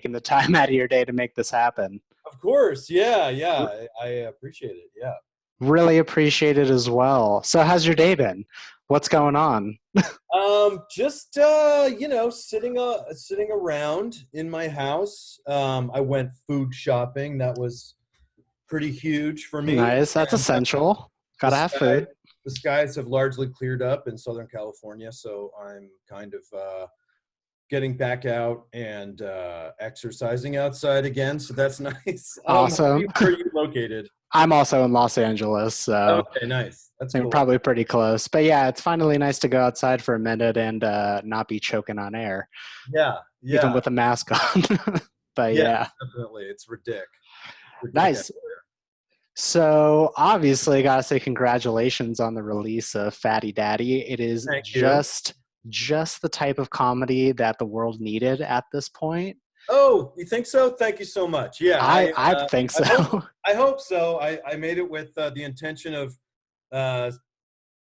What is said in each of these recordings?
taking the time out of your day to make this happen. Of course. Yeah. Yeah. I appreciate it. Yeah. Really appreciate it as well. So how's your day been? What's going on? Just sitting around in my house. I went food shopping. That was pretty huge for me. Nice. That's And essential. the Gotta have food. skies have largely cleared up in Southern California, so I'm kind of getting back out and exercising outside again. So that's nice. Awesome. Where are you located? I'm also in Los Angeles, so Okay, nice. That's they're cool. probably pretty close. But yeah, it's finally nice to go outside for a minute and not be choking on air, Yeah, even yeah, with a mask on. But yeah. yeah, Definitely, it's ridiculous. nice. So obviously, gotta say congratulations on the release of Fatty Daddy. It is Thank you. just the type of comedy that the world needed at this point. Oh, you think so? Thank you so much. Yeah, I think I hope so. I hope so. I made it with the intention of uh,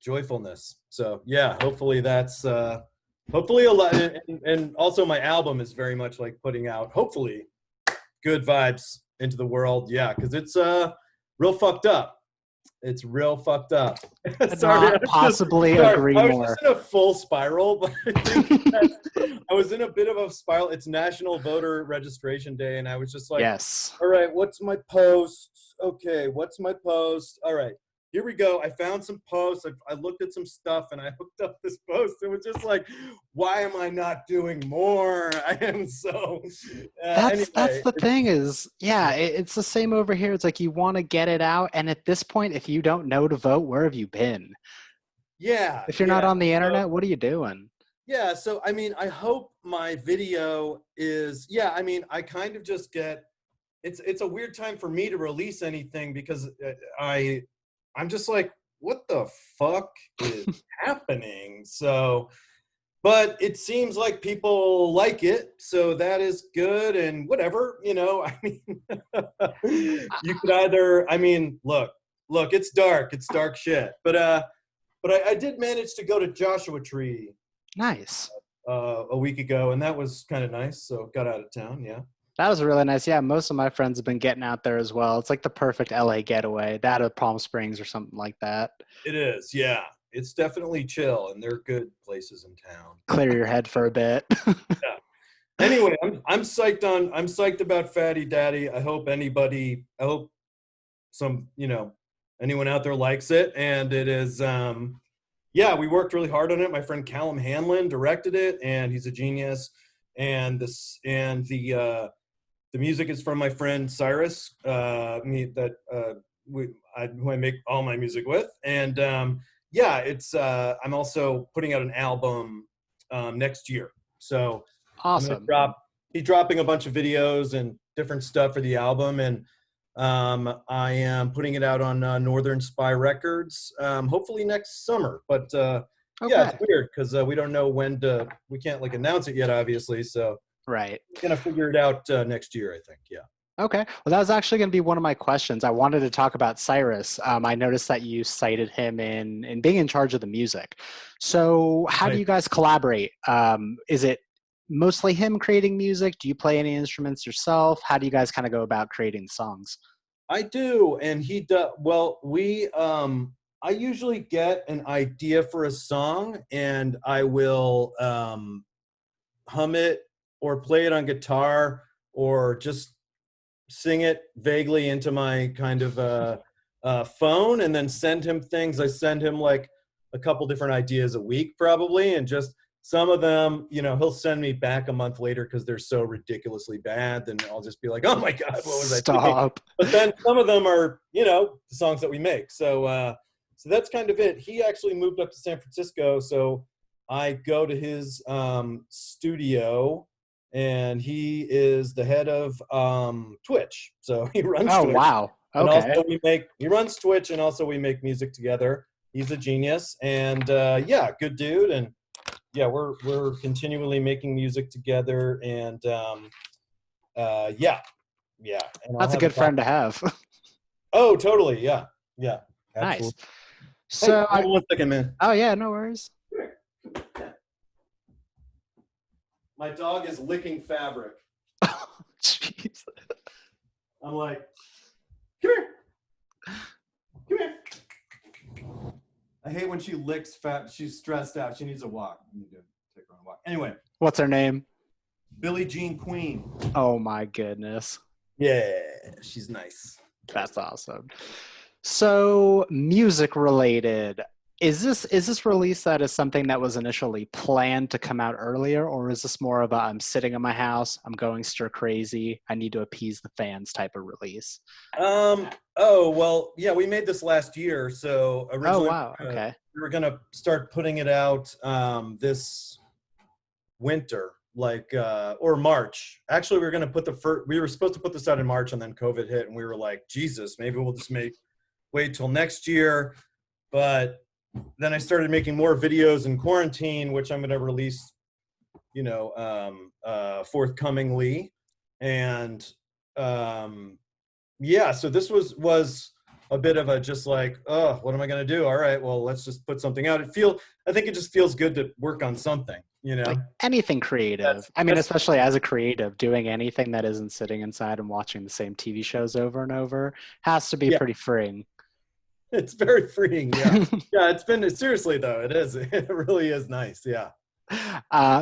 joyfulness. So yeah, hopefully that's hopefully a lot. And also my album is very much like putting out hopefully good vibes into the world. Yeah, because it's real fucked up. It's real fucked up. Could Sorry, not possibly agree I was just more. in a full spiral, but I think that I was in a bit of a spiral. It's National Voter Registration Day, and I was just like, Yes. all right, what's my post? Okay, what's my post? All right, here we go. I found some posts. I looked at some stuff, and I hooked up this post. It was just like, why am I not doing more? I am so. That's Anyway, the thing is, yeah, it's the same over here. It's like you want to get it out, and at this point, if you don't know to vote, where have you been? yeah, If you're not yeah. on the So, internet, what are you doing? yeah, so I mean, I hope my video is, yeah, I mean, I kind of just get, it's a weird time for me to release anything because I'm just like, what the fuck is happening? So, but it seems like people like it, so that is good and whatever, I mean, you could either, I mean, look, it's dark shit, but I did manage to go to Joshua Tree Nice. a week ago, and that was kind of nice. So got out of town. Yeah, That was really nice. Yeah, most of my friends have been getting out there as well. It's like the perfect LA getaway, that or Palm Springs or something like that. it is. Yeah, it's definitely chill, and they're good places in town. Clear your head for a bit. Yeah. Anyway, I'm psyched about Fatty Daddy. I hope some anyone out there likes it, and it is. Yeah, we worked really hard on it. My friend Callum Hanlon directed it, and he's a genius. And the music is from my friend Cyrus, who I make all my music with. And yeah, it's I'm also putting out an album next year. So I'm gonna Awesome. he's dropping a bunch of videos and different stuff for the album, and I am putting it out on Northern Spy Records, hopefully next summer. But yeah, Okay. it's weird because we don't know we can't like announce it yet, obviously. So Right. we're gonna figure it out next year, I think. Yeah. Okay. Well, that was actually going to be one of my questions. I wanted to talk about Cyrus. I noticed that you cited him in being in charge of the music. So, how do Right. you guys collaborate? Is it mostly him creating music? Do you play any instruments yourself? How do you guys kind of go about creating songs? I do, and he does. Well, I usually get an idea for a song, and I will hum it or play it on guitar or just sing it vaguely into my kind of phone, and then send him things. I send him like a couple different ideas a week, probably, and just some of them, he'll send me back a month later because they're so ridiculously bad. Then I'll just be like, "Oh my god, what was I thinking?" Stop. But then some of them are, the songs that we make. So that's kind of it. He actually moved up to San Francisco, so I go to his studio, and he is the head of Twitch. So he runs Oh, Twitch, wow. and Okay. also he runs Twitch, and also we make music together. He's a genius, and yeah, good dude, and yeah, we're continually making music together, and yeah, yeah, and I'll That's a have a good lot. friend to have. Oh, totally, yeah, yeah, Nice. absolutely. Hey, So, hold on 1 second, man. oh, yeah, no worries. My dog is licking fabric. I'm like, come here, come here. I hate when she licks fat. She's stressed out. She needs a walk. I need to take her on a walk. Anyway, What's her name? Billie Jean Queen. Oh my goodness. Yeah, she's nice. That's awesome. So, music related. Is this release that is something that was initially planned to come out earlier, or is this more of a I'm sitting in my house, I'm going stir crazy, I need to appease the fans type of release? Oh, well, yeah, we made this last year. So Oh originally wow, okay. we were gonna start putting it out this winter, like or March. Actually, we were gonna put we were supposed to put this out in March, and then COVID hit, and we were like, Jesus, maybe we'll just wait till next year. But then I started making more videos in quarantine, which I'm gonna release, forthcomingly. And yeah, so this was a bit of a just like, oh, what am I gonna do? All right, well, let's just put something out. I think it just feels good to work on something, Like anything creative. I mean, That's especially as a creative, doing anything that isn't sitting inside and watching the same TV shows over and over has to be yeah, pretty freeing. it's very freeing. Yeah, yeah, it's been seriously though. It is. It really is nice. Yeah.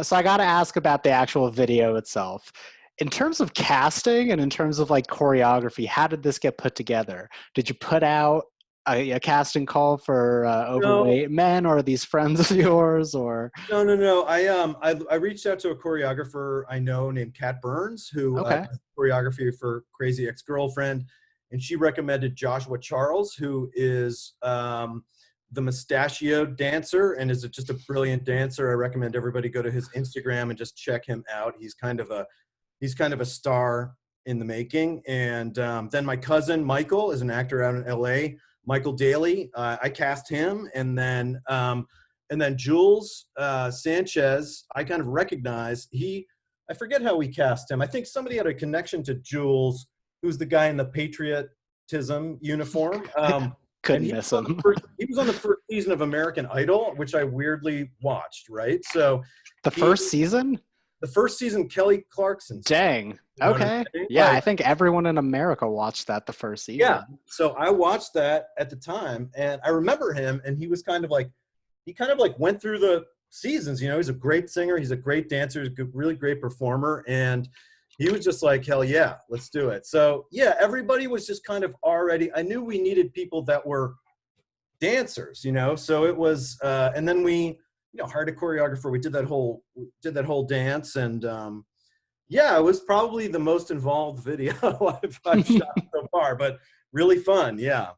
So I got to ask about the actual video itself. In terms of casting and in terms of like choreography, how did this get put together? Did you put out a casting call for No, overweight men, or are these friends of yours, or? no. I reached out to a choreographer I know named Kat Burns, who Okay. does choreography for Crazy Ex-Girlfriend, and she recommended Joshua Charles, who is the mustachioed dancer and is just a brilliant dancer. I recommend everybody go to his Instagram and just check him out. He's kind of a star in the making. And then my cousin Michael is an actor out in LA. Michael Daly, I cast him, and then Jules Sanchez, I kind of recognized. I forget how we cast him. I think somebody had a connection to Jules, who's the guy in the patriotism uniform. And Couldn't miss him. he was on the first season of American Idol, which I weirdly watched. Right, so The first season? the first season, Kelly Clarkson's. Dang. You know what I'm Okay. saying? Yeah, Like, I think everyone in America watched that the first season. yeah. So I watched that at the time, and I remember him, and he kind of like went through the seasons. He's a great singer, he's a great dancer, he's a really great performer, and he was just like, hell yeah, let's do it. So yeah, everybody was just kind of already. I knew we needed people that were dancers, So it was, and then we, hired a choreographer. We did that whole dance, and yeah, it was probably the most involved video I've shot so far, but really fun. Yeah.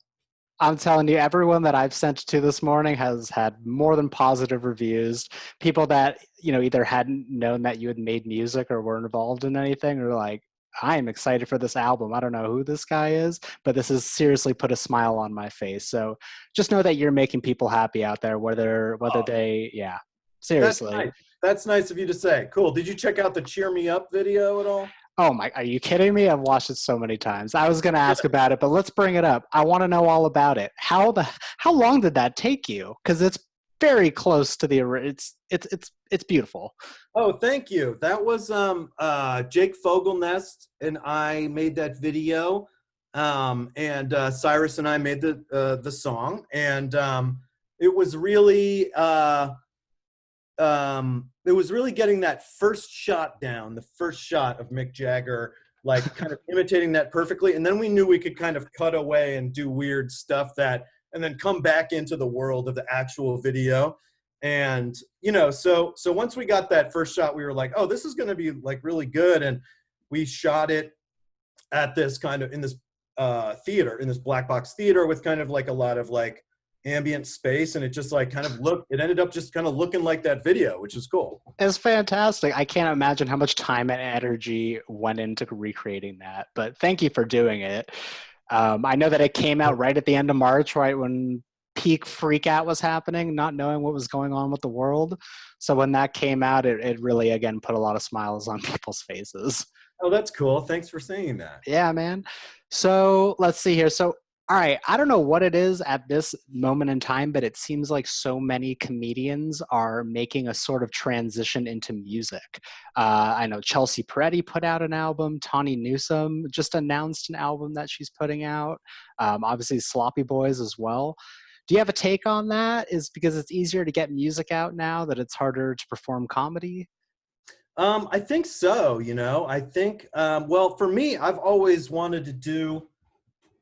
I'm telling you, everyone that I've sent to this morning has had more than positive reviews. People that, either hadn't known that you had made music or were involved in anything are like, I am excited for this album. I don't know who this guy is, but this has seriously put a smile on my face. So just know that you're making people happy out there, whether they, yeah, seriously. That's nice. That's nice of you to say. Cool. Did you check out the Cheer Me Up video at all? Oh my, are you kidding me? I've watched it so many times. I was going to ask about it, but let's bring it up. I want to know all about it. How long did that take you? Cuz it's very close to it's beautiful. Oh, thank you. That was Jake Fogelnest and I made that video. And Cyrus and I made the song, and it was really getting that first shot down, the first shot of Mick Jagger, like kind of imitating that perfectly. And then we knew we could kind of cut away and do weird stuff and then come back into the world of the actual video. And, so once we got that first shot, we were like, oh, this is going to be like really good. And we shot it at this kind of, in this theater, in this black box theater with kind of like a lot of like ambient space, and it just like kind of it ended up just kind of looking like that video, which is cool. It's fantastic. I can't imagine how much time and energy went into recreating that, but thank you for doing it. I know that it came out right at the end of March, right when peak freak out was happening, not knowing what was going on with the world. So when that came out, it really, again, put a lot of smiles on people's faces. Oh, that's cool. Thanks for saying that. Yeah, man. So let's see here. So All right, I don't know what it is at this moment in time, but it seems like so many comedians are making a sort of transition into music. I know Chelsea Peretti put out an album. Tawny Newsome just announced an album that she's putting out. Obviously, Sloppy Boys as well. Do you have a take on that? Is because it's easier to get music out now that it's harder to perform comedy? I think so. I think, well, for me, I've always wanted to do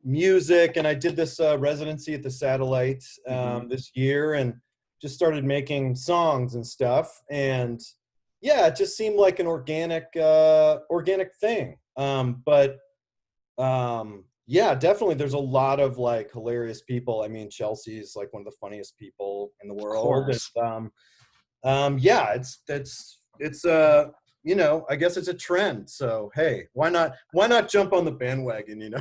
music, and I did this residency at the Satellite Hmm. this year, and just started making songs and stuff. And yeah, it just seemed like an organic thing. But yeah, definitely, there's a lot of like hilarious people. I mean, Chelsea's like one of the funniest people in the Of world, and course. yeah, I guess it's a trend. So hey, why not jump on the bandwagon?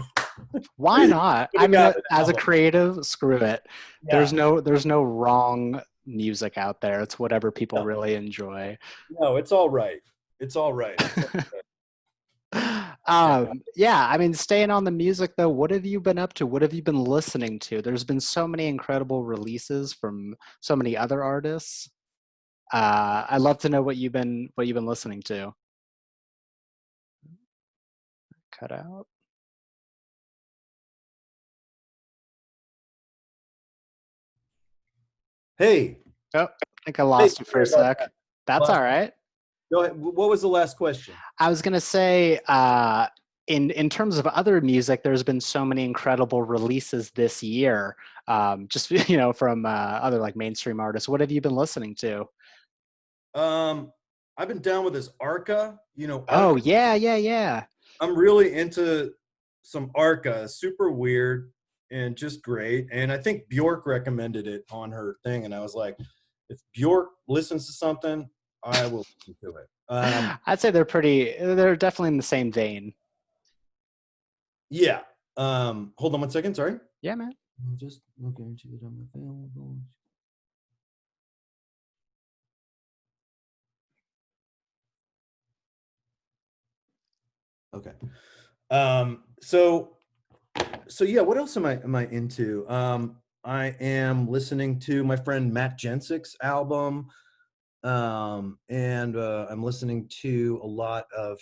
Why not? I Putting mean, out an as a album. creative, screw it. Yeah. There's no wrong music out there. It's whatever people No, really enjoy. no, it's all right. It's all right. It's all good. Yeah. Yeah, I mean, staying on the music though, what have you been up to? What have you been listening to? There's been so many incredible releases from so many other artists. I'd love to know what you've been listening to. Cut out. Hey, Oh, I think I hey, lost you for a sorry about sec. that. That's all Last, right. go ahead. What was the last question? I was gonna say, in terms of other music, there's been so many incredible releases this year. Just from other like mainstream artists. What have you been listening to? Um, I've been down with this Arca. Oh Arca. yeah, yeah, yeah. I'm really into some Arca. Super weird and just great. And I think Bjork recommended it on her thing, and I was like, if Bjork listens to something, I will listen to it. I'd say they're definitely in the same vein. Yeah. Hold on one second. Sorry. Yeah, man. Just looking to it. I'm available. Okay. So yeah, what else am I into? I am listening to my friend Matt Jensick's album. And I'm listening to a lot of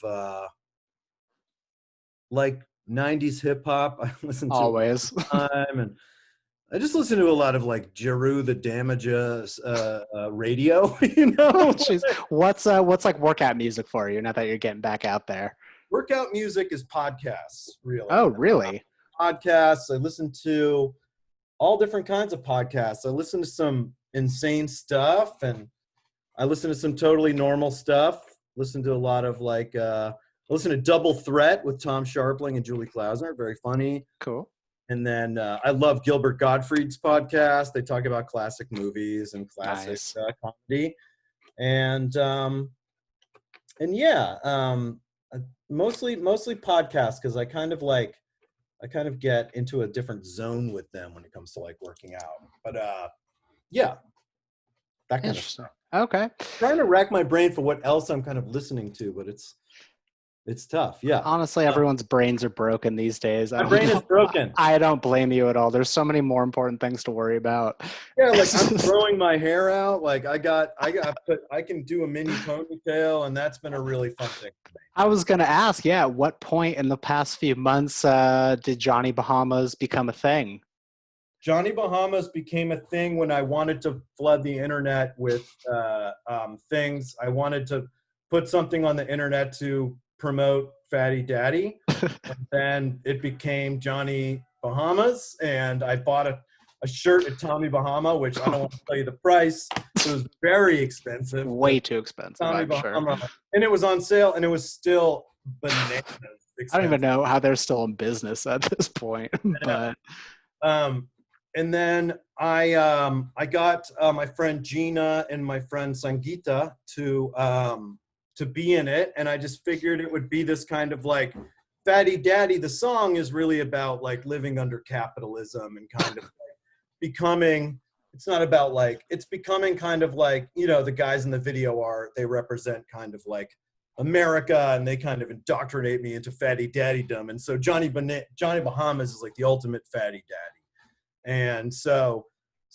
like 90s hip hop. I listen to all Always. the time, and I just listen to a lot of like Jeru the Damages radio, Jeez, what's like workout music for you now that you're getting back out there? Workout music is podcasts, Oh, really. really? Podcasts. I listen to all different kinds of podcasts. I listen to some insane stuff, and I listen to some totally normal stuff. Listen to a lot of like I listen to Double Threat with Tom Sharpling and Julie Klausner, very funny. Cool. And then I love Gilbert Gottfried's podcast. They talk about classic movies and classic Nice. comedy. And yeah, mostly podcasts, because I kind of get into a different zone with them when it comes to like working out. But yeah, that kind of Interesting. stuff. Okay. Trying to rack my brain for what else I'm kind of listening to, but it's tough. Yeah. Honestly, everyone's brains are broken these days. My brain is broken. I don't blame you at all. There's so many more important things to worry about. Yeah, like I'm growing my hair out. Like I can do a mini ponytail, and that's been a really fun thing for me. I was gonna ask, yeah, at what point in the past few months did Johnny Bahamas become a thing? Johnny Bahamas became a thing when I wanted to flood the internet with things. I wanted to put something on the internet to promote Fatty Daddy, and then it became Johnny Bahamas, and I bought a shirt at Tommy Bahama, which I don't want to tell you the price. It was very expensive, Way but too expensive, Tommy I'm sure. Bahama, and it was on sale, and it was still bananas I don't even expensive. know how they're still in business at this point, I know. but Um, and then I got my friend Gina and my friend Sangeeta to be in it, and I just figured it would be this kind of like Fatty Daddy. The song is really about like living under capitalism and kind of like becoming. It's not about like, it's becoming kind of like, the guys in the video are, they represent kind of like America, and they kind of indoctrinate me into fatty daddydom. And so Johnny Bahamas is like the ultimate fatty daddy. And so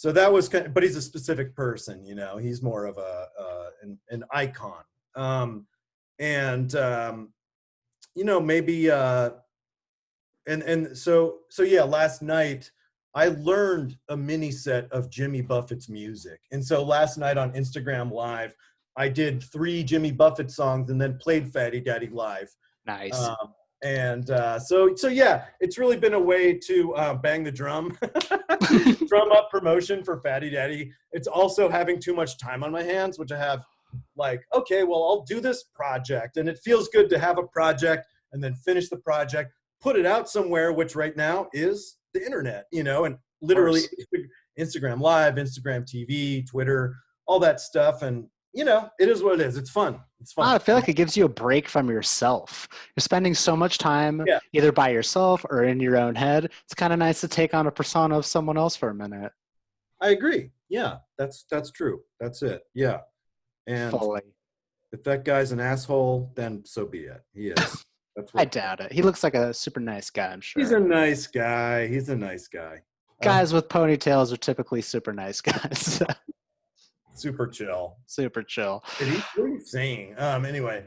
that was kind of, but he's a specific person, you know, he's more of an icon. And you know, maybe so yeah, last night I learned a mini set of Jimmy Buffett's music. And so last night on Instagram Live, I did 3 Jimmy Buffett songs and then played Fatty Daddy live. Nice. So yeah, it's really been a way to bang the drum, drum up promotion for Fatty Daddy. It's also having too much time on my hands, which I have like, okay, well, I'll do this project. And it feels good to have a project and then finish the project, put it out somewhere, which right now is the internet, you know, and literally Instagram Live, Instagram TV, Twitter, all that stuff. And, you know, it is what it is. It's fun. It's fun. I feel like it gives you a break from yourself. You're spending so much time Yeah. either by yourself or in your own head. It's kind of nice to take on a persona of someone else for a minute. I agree. Yeah, that's true. That's it. Yeah. And Fully. if that guy's an asshole, then so be it. He is. That's what I doubt it. He looks like a super nice guy, I'm sure. He's a nice guy. He's a nice guy. Guys with ponytails are typically super nice guys. Super chill. Super chill. What are you saying? Anyway.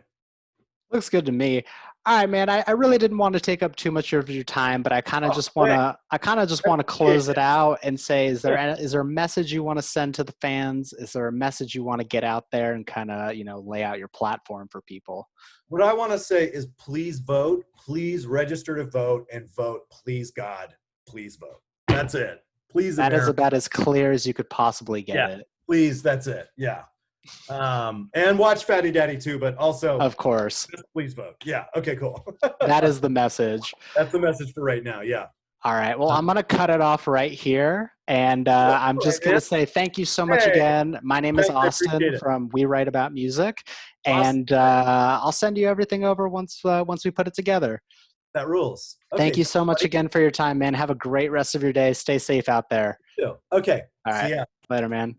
Looks good to me. All right, man. I really didn't want to take up too much of your time, but I kind of just want to close it out and say, is there a message you want to send to the fans? Is there a message you want to get out there and kind of, you know, lay out your platform for people? What I want to say is please vote, please register to vote, and vote, please God, please vote. That's it. Please. That is about as clear as you could possibly get it. Please, that's it. Yeah. And watch Fatty Daddy too, but also, of course, please vote. Yeah. Okay, cool. That is the message. That's the message for right now. Yeah. All right. Well, I'm going to cut it off right here. And I'm just going to say thank you so much again. My name is Austin from We Write About Music. And I'll send you everything over once we put it together. That rules. Okay, thank you so much again for your time, man. Have a great rest of your day. Stay safe out there. Okay. All right. See ya. Later, man.